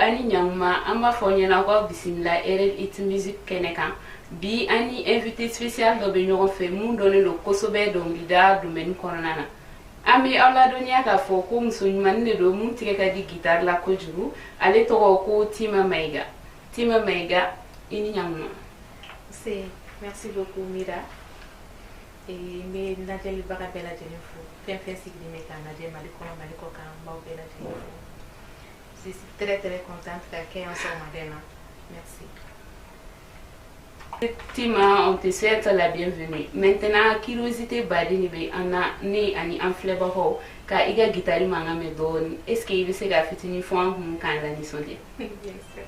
ani nyangma amba fonyena ko bismillah erel it music kenekan bi ani invité spécial do be ñogon fe mu donné lo kosobe do ngida domaine konana ami alla donia ka fo ko musun manne do mu tike ka di guitar la ko juru ale to ko Tima Maiga ini nyangma. C'est merci beaucoup Mira. Et mais Nadjel Barabella Jennifer, fin sigli me kana je maliko kan Baubella Jennifer. Je suis très contente qu'elle soit madame. Merci. Tima, on te souhaite la bienvenue. Maintenant, curiosité badini be ana ni ani enfleba ho ka iga guitare manga me don. Est-ce que il se ga fitini fo an kan la ni sonde? Bien sûr.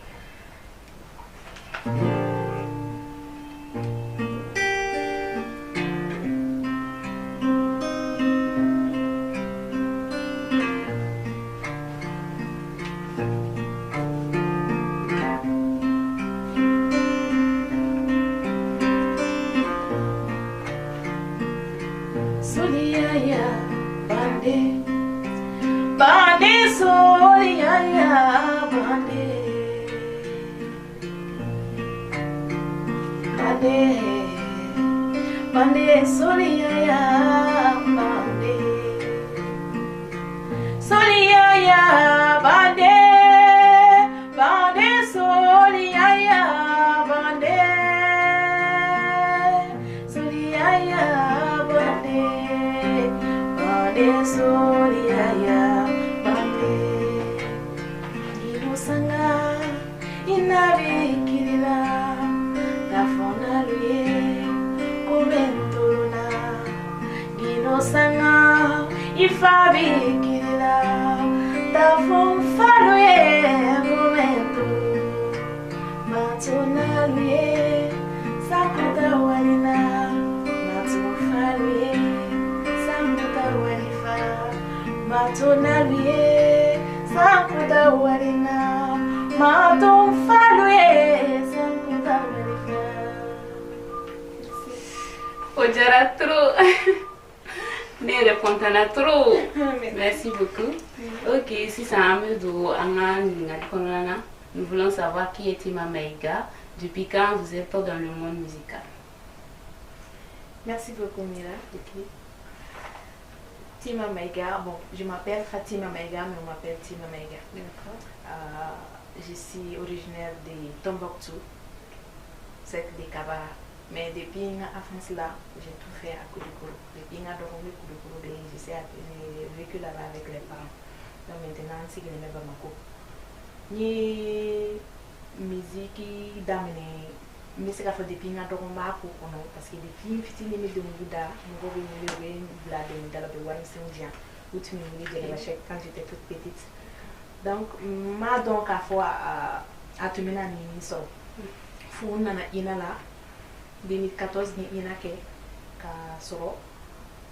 Bande Soliaya bande Soliaya bande Soliaya bande Irusanga inabikirila Tafona luye Kubenturuna Ginosanga Ifabikirila Tafon faluye Kubentu Matuna luye Sakuta walina Matu faluye Sakuta walifa Matuna luye Sakuta walina Matu faluye Sakuta walifa Ojara trop. Ne répondana trop. Merci beaucoup. Ok, si ça amène à nous voulons savoir qui est Tima Maiga, depuis quand vous êtes dans le monde musical. Merci beaucoup Mira. Okay. Tima Maiga, bon, je m'appelle Fatima Maiga, mais on m'appelle Tima Maiga. Je suis originaire de Tombouctou, c'est de Kaba. Mais depuis en France là, j'ai tout fait à Koudougou. Depuis en dormi Koudougou, j'ai vécu là-bas avec les parents. Donc maintenant, c'est que je n'ai pas Bamako. Ni musique d'amener, mais c'est qu'à faire depuis en dormi Bamako, parce que depuis fitini me de Mouda, nous avons eu le blad de Mouda de Warren-Saint-Jean, où tu me dis de la chèque quand j'étais toute petite. Donc, ma donc à fois à te mener à Niso. Faut on a ina là. 2014 ni ina ke ka soro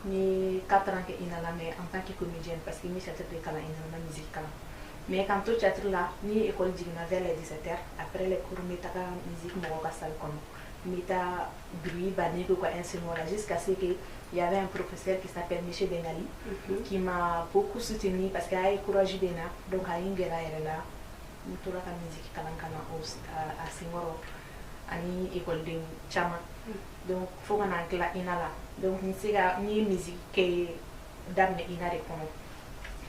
ni 4 ans ke ina la mais en tant que comédienne parce que ni chateau de kala ina la musique kala mais quand tout chateau là ni école digna vers les 17h après les cours mi taka musique mo ka sal comme mi ta bruit bani ko instrument là jusqu'à ce que il y avait un professeur qui s'appelle Michel Bengali qui m'a beaucoup soutenu parce qu'il a encouragé Bena donc à ingera elle là tout la musique kala à Singoro ani école de chama donc faut qu'on aille là inala donc ni siga ni musique que damne inare kono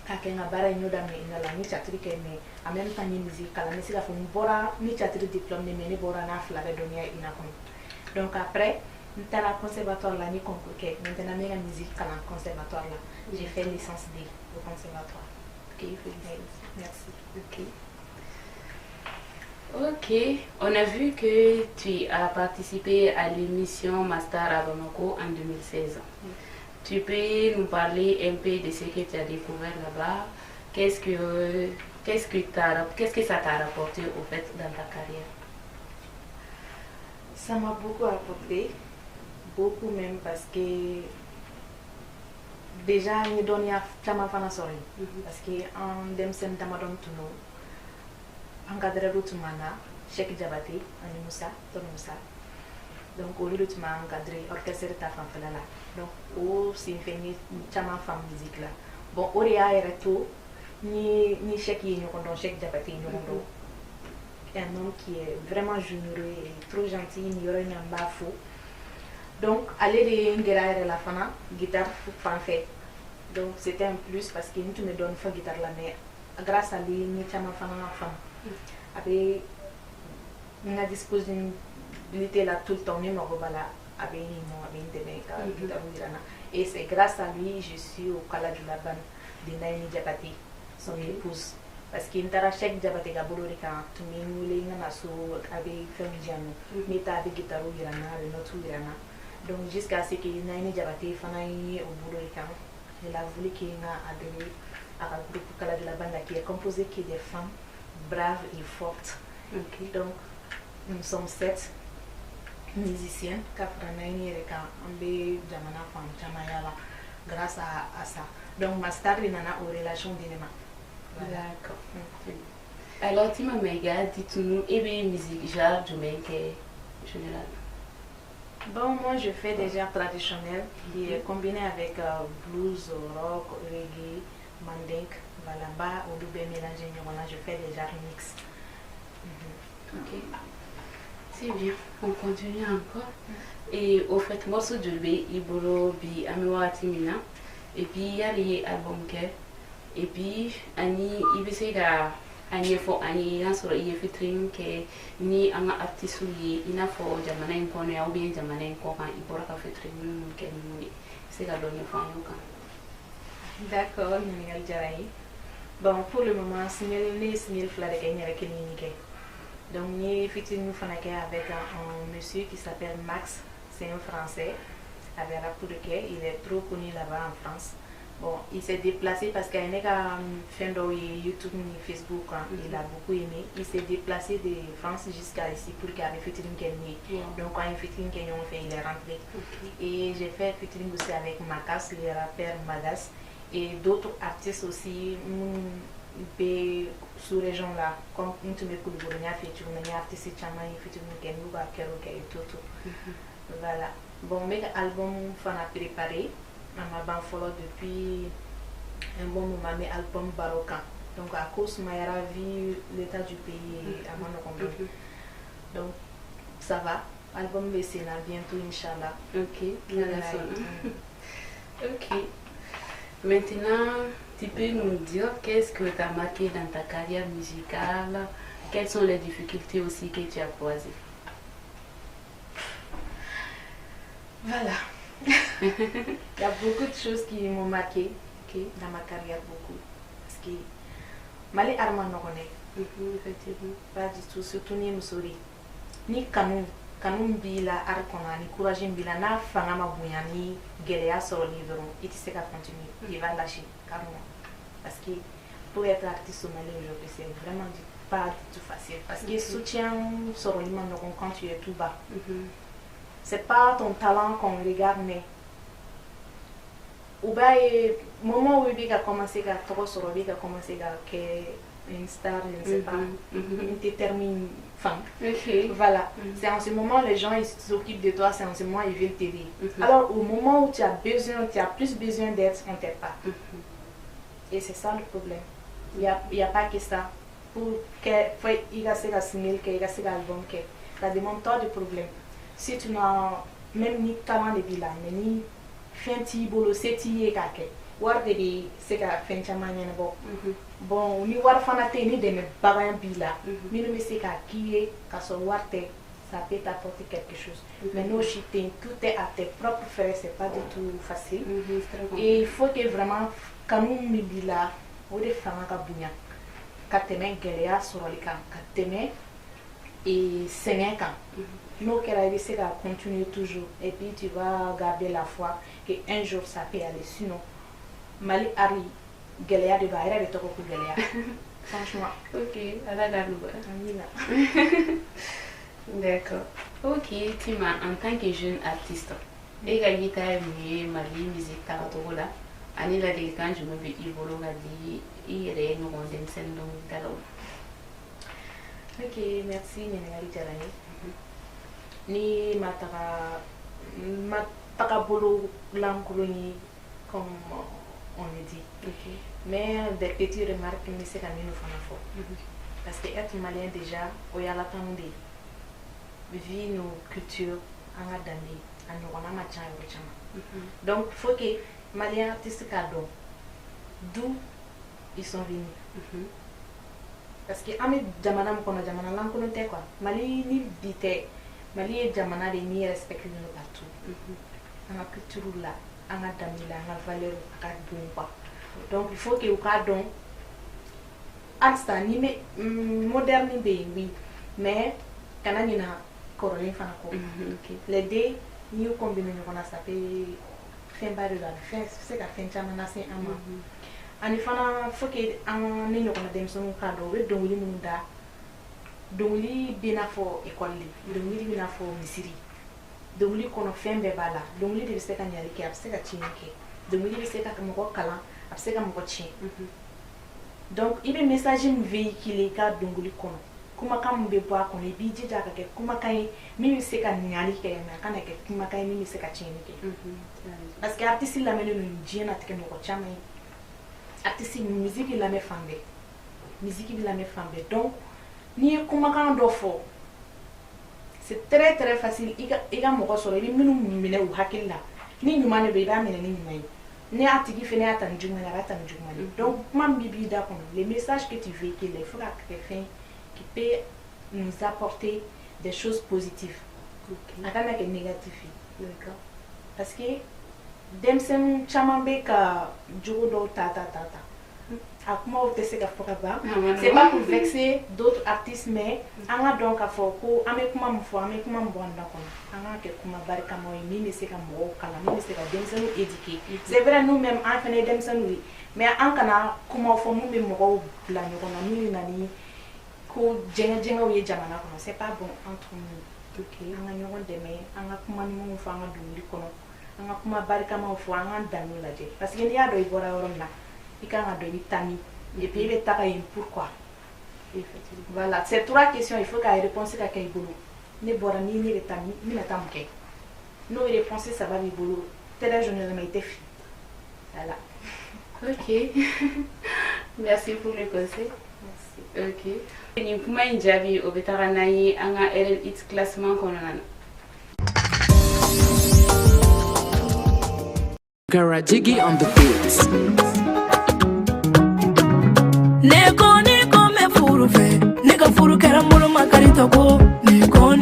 kake nga bara ñu damne inala ni chatri ke mais en même temps ni musique kala ni siga fo bora ni chatri diplôme ni mais ni bora na flaga donia ina kono donc après dans la conservatoire là ni concours que maintenant mes musique kala conservatoire là j'ai fait licence D au conservatoire. OK, merci. OK. Ok, on a vu que tu as participé à l'émission Master à Bamako en 2016. Tu peux nous parler un peu de ce que tu as découvert là-bas? Qu'est-ce que ça t'a rapporté au fait dans ta carrière? Ça m'a beaucoup apporté, beaucoup même parce que déjà nous donnions à fana sori parce que en demsen tamadon tuno encadré l'outumana Cheikh Diabaté ani Moussa Ton Moussa donc au lieu de encadré orchestre ta femme là donc au symphonie chama femme musique là bon au réa et tout ni Cheikh yi ñu ko don Cheikh Diabaté ñu ko do un homme qui est vraiment généreux et trop gentil, il y aurait un bas fou. Donc, aller de Ngera la fana, guitare fanfait. Donc, c'était un plus parce qu'il me donne une guitare la mais grâce à lui, nous avons fait une femme. Après, on a disponibilité là tout le temps, même au Bala, avec et c'est grâce à lui je suis au Kala du Laban de Naini Diabati, son épouse. Parce qu'il y a un chèque Diabati Gabolorica, tout le monde a avec Femidiano, mais tu as avec Guitare Irana, le notre Irana. Donc, jusqu'à ce que Naini Diabati fasse au Boulorica, elle a voulu qu'il y ait adoré à un groupe Kala du Laban qui est composé que des femmes braves et fortes. Donc, nous sommes 7 musiciens grâce à ça. Donc, ma star est aux relations d'éléments. D'accord. Alors, Tima Maiga, dites-nous, et bien musique genre jamaïcaine général. Bon, moi je fais des genres traditionnels qui est combiné avec blues, rock, reggae, mandingue, balamba, ou double mélangé. Je fais des genres mix. Ok. C'est bien, on continue encore. Et au fait, moi, je suis Iboro, bi Amiwa Timina, et puis il y a les albums que, et puis Annie, il y a Annie, il y a un featuring que ni un artiste lié, il y a un Jamana Inconnu, ou bien Jamana Inconnu, il pourra faire featuring, c'est la donne de D'accord, Nénégal Djaraï. Bon, pour le moment, signal Flare avec une donc, nous faisons avec un monsieur qui s'appelle Max, c'est un Français, avec Rapoudequet, il est trop connu là-bas en France. Bon, il s'est déplacé parce qu'il y a fait YouTube et Facebook, il a beaucoup aimé. Il s'est déplacé de France jusqu'à ici pour qu'il y ait un featuring qui est né. Donc, quand il y a un featuring qui est fait, il est rentré. Et j'ai fait un featuring aussi avec Makas, le rappeur Magas, et d'autres artistes aussi. Sous région là, comme nous te mettons le Bologna, fait artiste chama, fait et tout. Voilà. Bon, mes albums sont préparés. On m'a follow depuis un bon moment, mes albums baroques. Donc à cause de ma vie, l'état du pays avant de comprendre. Donc ça va. Album Vessena bientôt, Inch'Allah. Ok. Ok. Maintenant, tu peux nous dire qu'est-ce que tu as marqué dans ta carrière musicale? Quelles sont les difficultés aussi que tu as croisées? Voilà. Il y a beaucoup de choses qui m'ont marqué dans ma carrière, beaucoup. Parce que Mali Arman ne connaît. Effectivement. Pas du tout, surtout ni Moussouri. Ni Kanou. Kanou Bila Arkona, ni Courage Bila, na Fangama Bouyani, Géléa sur le livre, et tu sais qu'à continuer. Il va lâcher, carrément. Parce que pour être artiste au Mali aujourd'hui, c'est vraiment pas du tout facile. Parce que soutien sur le livre quand tu es tout bas. C'est pas ton talent qu'on regarde, mais au moment où il a commencé à trop sur le livre, a commencé à une star, je ne sais pas, une détermine femme. Voilà. C'est en ce moment les gens ils s'occupent de toi, c'est en ce moment ils veulent t'aider. Alors au moment où tu as plus besoin d'aide, on ne t'aide pas. Et c'est ça le problème. Il n'y a pas que ça. Pour que il y ait ce single, qu'il y ait ce album, ça demande tant de problèmes. Si tu n'as même ni talent de bilan, ni fin tibolo, c'est tiye kake. War de c'est qu'à fin chamanya bon ni war fanate ni de me bagan bila ni ne me c'est qu'à qui est qu'à son warte ça peut t'apporter quelque chose mais non tout est à tes propres frais, c'est pas du tout facile et il faut que vraiment quand nous me bila ou des femmes à bunya qu'à te mettre guerrière sur le camp qu'à te mettre et 5 ans nous qu'elle a essayé à continuer toujours et puis tu vas garder la foi qu'un jour ça peut aller sinon Mali Ari Galéa de Baïra de Toko Galéa. Franchement. Ok, à la D'accord. Ok, Tima, en tant que jeune artiste, et gagné ta Mali musique Taratola, Annie la délicate, je me vais Ivolo Gadi, et nous rendons scène dans Talo. Ok, merci Nénégali Djalani. Ni Mataka Bolo Lankoloni comme on le dit. Mais des petites remarques, mais c'est quand même une fois. Parce que être malien déjà, il y a l'attente de vie, nos cultures, en a d'année, en a machin et chama. Donc, il faut que les Maliens artistes cadeau, d'où ils sont venus. Parce que ami jamana mo kono jamana lan kono te quoi. Mali ni bité, Mali est jamana de ni respecter nous partout. On a culture là, on a damila, on a valeur, on a bon quoi. Donc il faut que au cadon instant ni moderne oui, mais kana ni na corona fana ko. Les deux ni au combiner on a ça fait fin barre là, fin c'est la fin jamana c'est ama. Ani fana faut que an ne ɲɔgɔnna denmisɛnninw k'a dɔn u bɛ dɔnkili minnu da dɔnkili bɛ n'a fɔ ekɔli dɔnkili bɛ n'a fɔ misiri dɔnkili kɔnɔ fɛn bɛɛ b'a la dɔnkili de bɛ se ka ɲali kɛ a bɛ se ka tiɲɛ kɛ dɔnkili bɛ se ka mɔgɔ kalan a bɛ se ka mɔgɔ tiɲɛ donc i bɛ message min véhiculer i ka dɔnkili kɔnɔ kumakan min bɛ bɔ a kɔnɔ i b'i jija ka kɛ kumakan ye min bɛ se ka ɲali kɛ mais a kana kɛ kumakan ye min bɛ se ka tiɲɛni kɛ parce que artiste lamɛnnen don diɲɛ latigɛ mɔgɔ caman ye artiste musique la me fambe musique la me fambe donc ni kumakan do fo c'est très facile iga mɔgɔ sɔrɔ i bɛ minnu minɛ u hakili la ni ɲuman de don i b'a minɛ ni ɲuman ye ni a tigi fɛnɛ y'a ta ni juguman ye a b'a ta ni juguman ye donc kuma min b'i da kɔnɔ les messages que tu véhicules il faut ka kɛ fɛn qui peut nous apporter des choses positives a kana kɛ négatif ye parce que denmisɛnnin caman bɛ ka jogo dɔw ta a kumaw tɛ se ka fɔ ka ban c'est pas pour vexer d'autres artistes mais an ka dɔn k'a fɔ ko an bɛ kuma min fɔ an bɛ kuma min bɔ an da kɔnɔ an ka kɛ kuma barikamaw ye min bɛ se ka mɔgɔw kalan min bɛ se ka denmisɛnninw éduquer c'est vrai nous même an fɛnɛ ye denmisɛnninw ye mais an kana kumaw fɔ mun bɛ mɔgɔw bila ɲɔgɔn na min bɛ na ni ko jɛngɛjɛngɛw ye jamana kɔnɔ c'est pas bon entre nous an ka ɲɔgɔn dɛmɛ an ka kuma ɲumanw fɔ an ka dɔnkili kɔnɔ an ka kuma barikamaw fɔ an ka danniw lajɛ parce que n'i y'a dɔn i bɔra yɔrɔ min na i kan ka dɔn i bɛ taa min et puis i bɛ taga yen pourquoi voilà c'est trois questions il faut ka réponse ka kɛ i bolo ne bɔra ni ne bɛ taa min n bɛna taa mun kɛ n'o réponse saba b'i bolo très généralement i tɛ fili voilà. Ok. Merci pour le conseil. Merci. Ok. Ni kuma in jaabi o bɛ taga n'an ye an ka RL Hits classement kɔnɔna na. Garajigi on the beats. Neko me furu fe, nega furu kera mulo makarito ko. Neko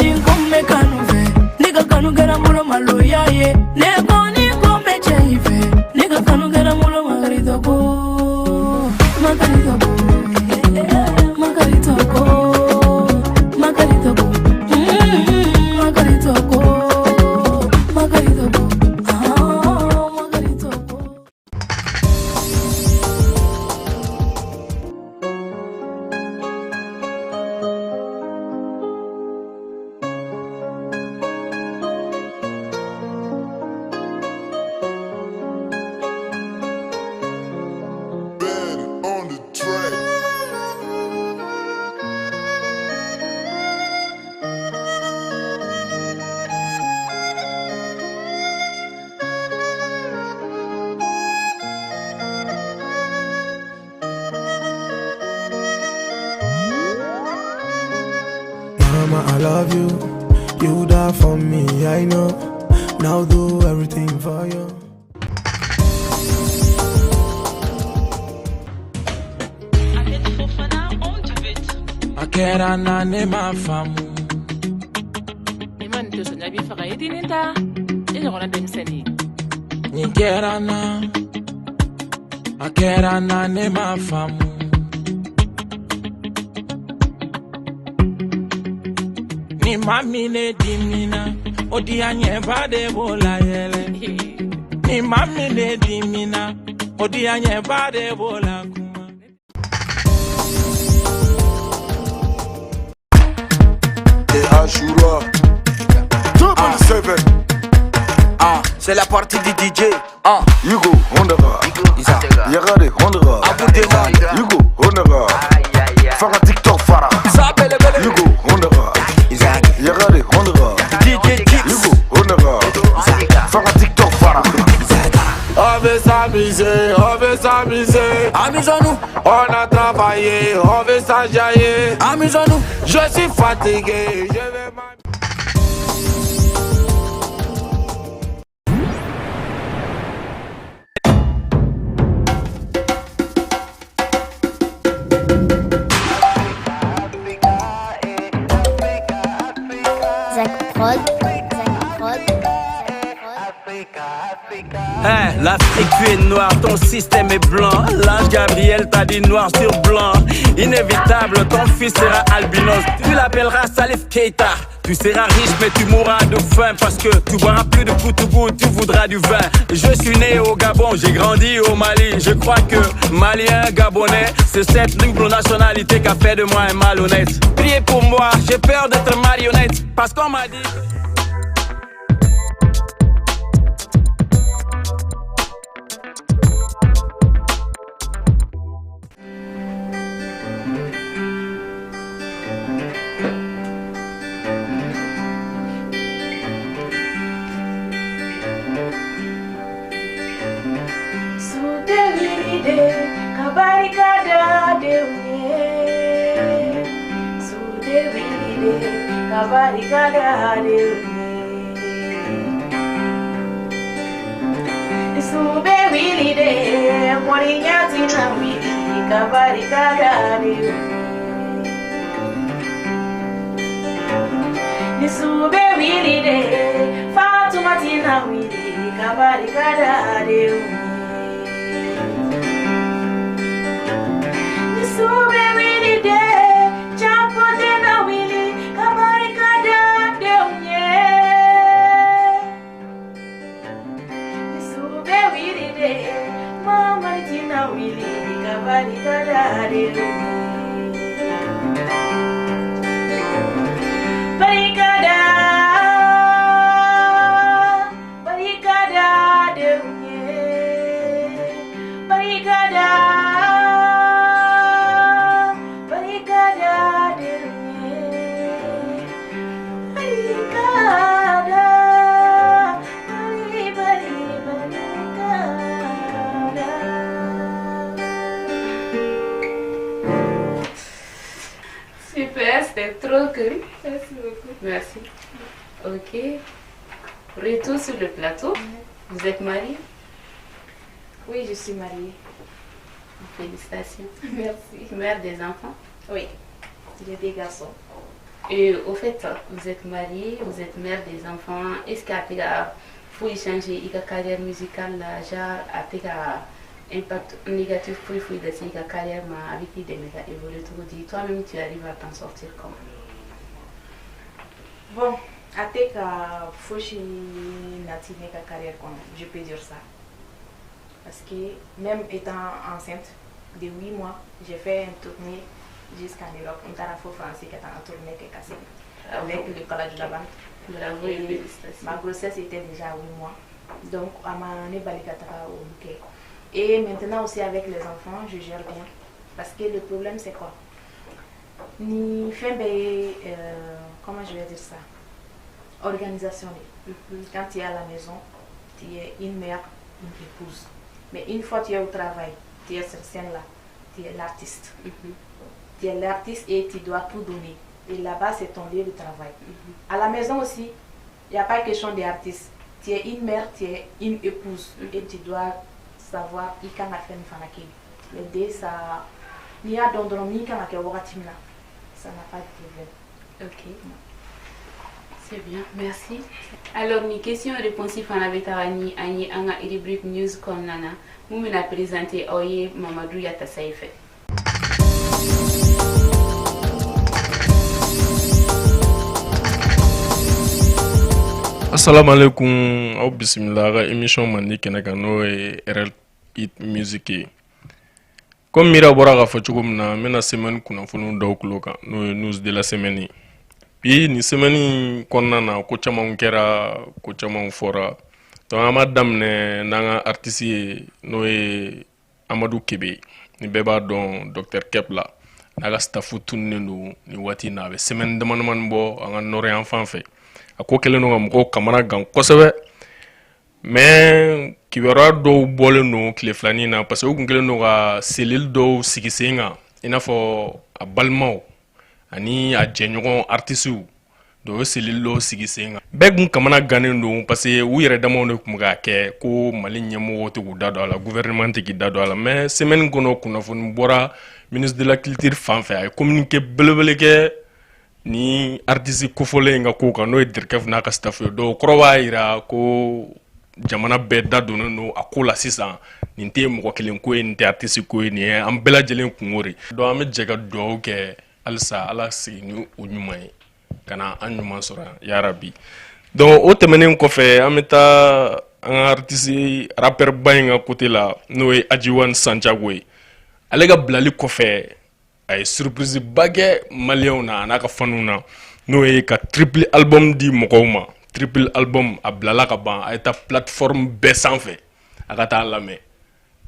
me kanu fe, nega kanu kera mulo maloya ye. Neko me chei fe, nega kanu kera mulo makarito ko. Makarito ko, makarito ko, makarito ko, makarito ko, makarito ko. Mama, I love you. You die for me, I know. Now do everything for you. Akera na ne ma famu. Iman to sonya bi faga yedininta. Ina gona demseni. Nikera na. Akera na ne ma famu. Ni mami ne dimina. Odi anye bade bola yele. Ni mami ne dimina. Odi anye bade bola kuma. Et Ashura. C'est la partie du DJ. Yugo, Hondara. Yagare, Hondara. Abu Dema. Yugo, Hondara. Fara TikTok, Fara. Yugo, Hondara. Yagare, Hondara. DJ Kicks. Yugo, Hondara. Fara TikTok, Fara. Ave sabe s'amuser, on veut s'amuser. Amusons-nous. On a travaillé, on veut s'enjailler. Amusons-nous. Je suis fatigué, je vais m'amuser. Hey, l'Afrique tu es noire, ton système est blanc. L'ange Gabriel t'a dit noir sur blanc. Inévitable, ton fils sera albinos. Tu l'appelleras Salif Keita. Tu seras riche mais tu mourras de faim. Parce que tu boiras plus de Koutoukou, tu voudras du vin. Je suis né au Gabon, j'ai grandi au Mali. Je crois que Malien, Gabonais, c'est cette double nationalité qui a fait de moi un malhonnête. Priez pour moi, j'ai peur d'être marionnette. Parce qu'on m'a dit... Super, c'était trop cool. Merci beaucoup. Merci. Ok. Retour sur le plateau. Vous êtes mariée? Oui, je suis mariée. Félicitations. Merci. Mère des enfants? Oui, j'ai des garçons. Et au fait, vous êtes mariée, vous êtes mère des enfants. Est-ce qu'il y a faut changer la carrière musicale là, genre avec un impact négatif pour la carrière mais avec des méga évoluer toi-même tu arrives à t'en sortir comment? Bon, avec faut natiner la carrière je peux dire ça. Parce que même étant enceinte de 8 mois, j'ai fait une tournée jusqu'en Europe. On a fait français qui est en tournée qui est cassée avec le collège de la banque. Bravo et félicitations. Ma grossesse était déjà 8 mois. Donc, à ma balikatara au bouquet. Et maintenant aussi avec les enfants, je gère bien. Parce que le problème c'est quoi? Ni fait comment je vais dire ça? Organisation. Quand tu es à la maison, tu es une mère, une épouse. Mais une fois que tu es au travail, tu es sur scène là, tu es l'artiste. Tu es l'artiste et tu dois tout donner. Et là-bas, c'est ton lieu de travail. À la maison aussi, il n'y a pas question d'artiste. Tu es une mère, tu es une épouse. Et tu dois savoir qui a fait une fanake. Mais dès ça, il y a d'endromi qui a fait une ça n'a pas de problème. Ok. C'est bien, merci. Alors, une question réponsive en avait tarani ani anga rubrique news comme nana. Nous me la présenter Oye Mamadou Yata Saïfe. Assalamu alaikum, au bismillah, émission mandi kenaka no e RL Hit Music. Comme Mira Boraga Fachugumna, mena semaine kuna funu daukloka, no news de la semaine. Puis ni semaine konnana ko chama kera ko chama fora. To amadam ne nanga artiste no e Amadou Kebe. Ni beba don Dr Kepla. Naga staffu tunnenu ni wati nabe semaine de man bo anga nore enfant fait. Ako kele no ko kamara gan kosebe mais kibaruya dɔw bɔlen no tile filanin na parce que u kun kelen no ka selili dɔw sigi sen kan i n'a fɔ a balimaw ani a jɛɲɔgɔn artisiw dɔw selili dɔw sigi sen kan bɛɛ kun kamana gannen don parce que u yɛrɛ damaw de kun k'a kɛ ko mali ɲɛmɔgɔw tɛ k'u da don a la gouvernement tɛ k'i da don a la mais semaine kɔnɔ kunnafoni bɔra ministre de la culture fan fɛ a ye communiqué belebele kɛ ni artiste kofɔlen ka ko kan n'o ye Dirkef n'a ka staff ye donc kɔrɔ b'a yira ko jamana bɛɛ da donnen don a ko la sisan nin tɛ mɔgɔ kelen ko ye nin tɛ artiste ko ye nin ye an bɛɛ lajɛlen kungo de donc an bɛ jɛ ka dugawu kɛ halisa ala sigi ni o ɲuman ye ka na an ɲuman sɔrɔ yan yarabi donc o tɛmɛnen kɔfɛ an bɛ taa an ka artiste rappeur ba in ka côté la n'o ye Ajiwan Santiago ye ale ka bilali kɔfɛ a ye surprise ba kɛ maliyɛnw na a n'a ka faniw na n'o ye ka triple album di mɔgɔw ma triple album a bilala ka ban a ye taa plateforme bɛɛ sanfɛ a ka taa lamɛn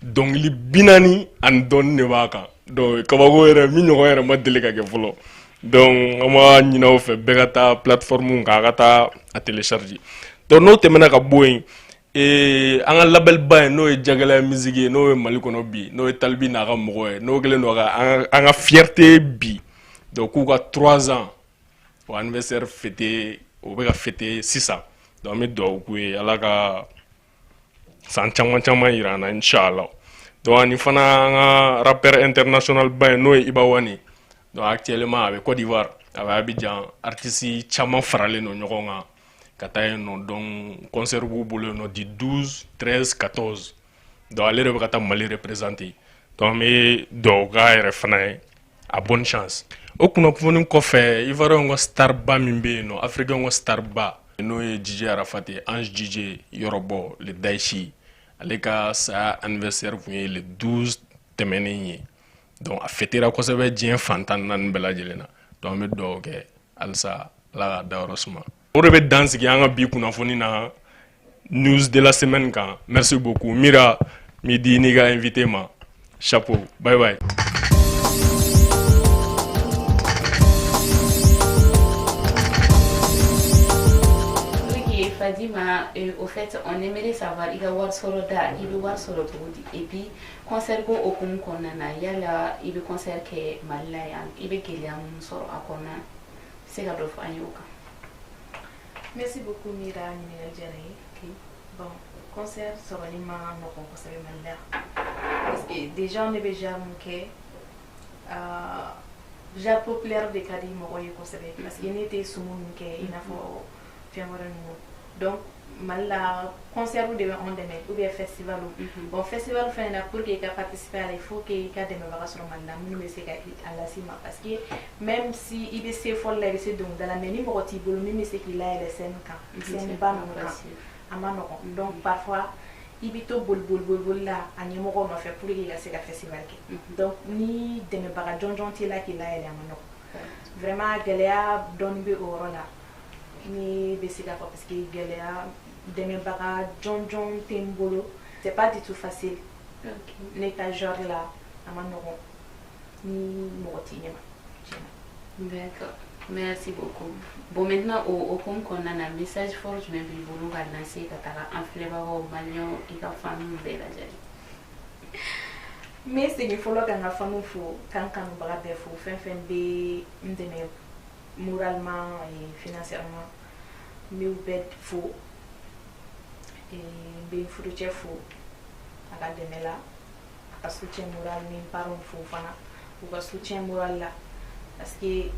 dɔnkili 40 ani dɔɔni de b'a kan donc kabako yɛrɛ min ɲɔgɔn yɛrɛ ma deli ka kɛ fɔlɔ donc an b'a ɲini aw fɛ bɛɛ ka taa plateforme kan a ka taa a télécharger donc n'o tɛmɛna ka bɔ yen an ka label ba ye n'o ye Jagɛlɛya musique ye n'o ye Mali kɔnɔ bi n'o ye Talibi n'a ka mɔgɔ ye n'o kɛlen don an ka fierté bi donc k'u ka 3 ans o anniversaire fêté o bɛ ka fêté sisan donc an bɛ dugawu k'u ye ala ka san caman caman yira an na inchallah donc ani fana an ka rappeur international ba ye n'o ye Ibawani donc actuellement a bɛ Côte d'Ivoire a bɛ Abidjan artiste caman faralen don ɲɔgɔn kan ka taa yen nɔ donc concert b'u bolo yen nɔ du 12, 13, 14 donc ale de bɛ ka taa Mali représenter donc an bɛ dugawu k'a yɛrɛ fana ye a bonne chance o kunnafoni kɔfɛ Ivoirien ka star ba min bɛ yen nɔ Africain ka star ba n'o ye DJ Arafat ye Ange DJ Yɔrɔbɔ le Daichi ale ka sa anniversaire kun ye le 12 tɛmɛnen ye donc a fêtera kosɛbɛ diɲɛ fantan naani bɛɛ lajɛlen na donc an bɛ dugawu kɛ halisa ala k'a dayɔrɔ suma o de bɛ dan sigi an ka bi kunnafoni na news de la semaine kan merci beaucoup Mira Midi n'i ka invité ma chapeau bye bye. Fadima, au fait, on aimerait savoir, il va voir Soroda, il va voir Soroda, et puis, concert ko okum konana, yala, il va concert ke malayan, il va giliam soro akona, c'est la dof anyoka. Merci beaucoup, Mira, Nina Djanaï. Bon, concert soro lima no concert malaya. Parce que déjà, on est déjà manqué, déjà populaire de Kadi Moroye concert, parce qu'il n'était sous mon manqué, il n'a pas fait un donc mala concert de on deme ou bien festival bon festival fait pour que ka participer il faut que ka deme ba sur mala nous mais c'est à la cima parce que même si il est folle là c'est donc dans la menu moroti bolo même c'est qu'il a les scènes quand c'est pas non donc parfois il bito bol là anya mo ko no fait pour que c'est ka festival donc ni deme ba jonjon ti là qu'il a elle amano vraiment galea donne be au là ni besiga parce que galère demain baga John Timbolo c'est pas du tout facile les genre là amano ni morotine d'accord merci beaucoup bon maintenant au comme qu'on a un message fort je vais vous lancer katara en flavor au malio et ka femme belle mais c'est il faut là qu'on a femme fou quand baga be fou fin be ndene moralement et financièrement mais ou bête faux et bien foutu faux à la demela à soutien moral même parents faux fana ou à soutien moral là parce que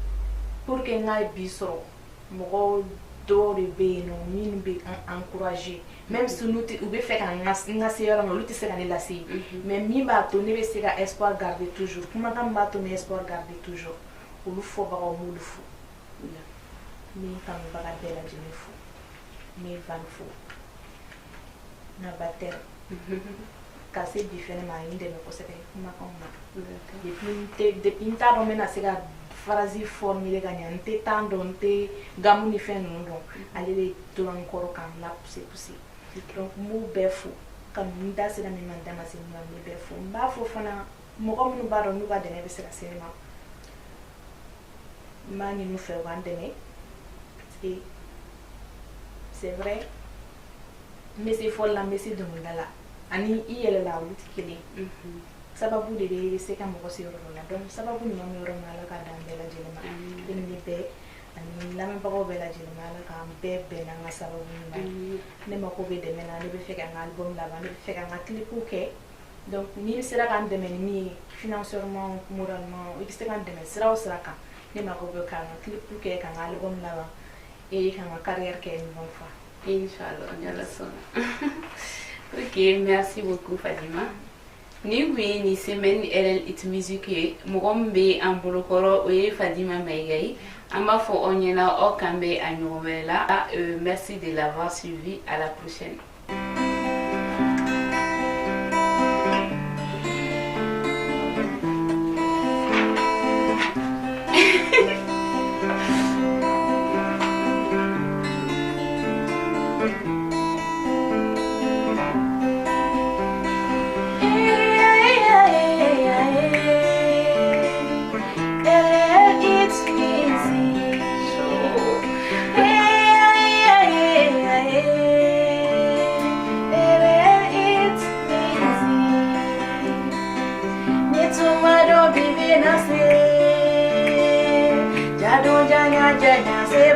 pour que n'aille bisoro moi dehors de bien non mine bien encourager même si nous ou bien faire un nasseur on lutte c'est la si mais mi bateau ne c'est espoir garder toujours comment quand bateau mais espoir garder toujours ou le faut voir au monde fou mais quand on va garder la jeune fou mais van fou na bater casser différemment une de nos conseils comment on depuis ta on mena c'est la phrase formulée gagnante tant donté gamu ni fait non donc aller tout encore quand là c'est possible donc mou befou quand nous da c'est la même dame c'est nous befou ba fo fana mo ko nous ba nous va donner c'est la cinéma mani nous fait vendre et c'est vrai mesi folla mesi dungala ani iyele la wuti kele sababu de de se kam ko si yorona donc sababu ni mam yorona la ka dambe la jelema ni be ani la même pas bela jelema la ka be na nga sababu ni ne mako be de mena ne be feka nga album la ba ne be feka nga clip ke donc ni sera kan de men ni financièrement moralement et c'est kan de men sera ka ne mako be ka nga clip ke ka nga album la ba et ka nga carrière ke une bonne fois Inch'Allah, on y a la sonne. Ok, merci beaucoup Fadima. Ni oui ni semaine RL It Music Mugombe Ambolokoro ou Fadima Maigai. Amba fo onyela okambe anyomela. Merci de l'avoir suivi. À la prochaine.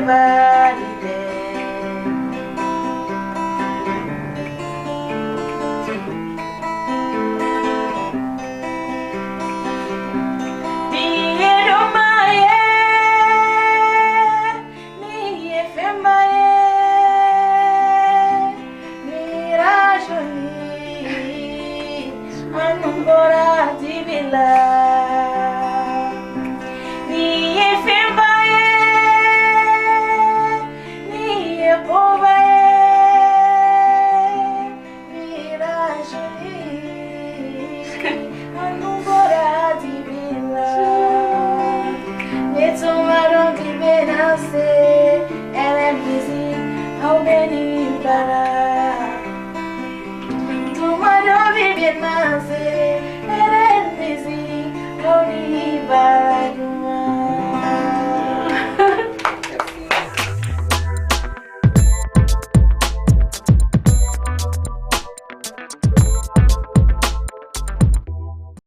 Bye.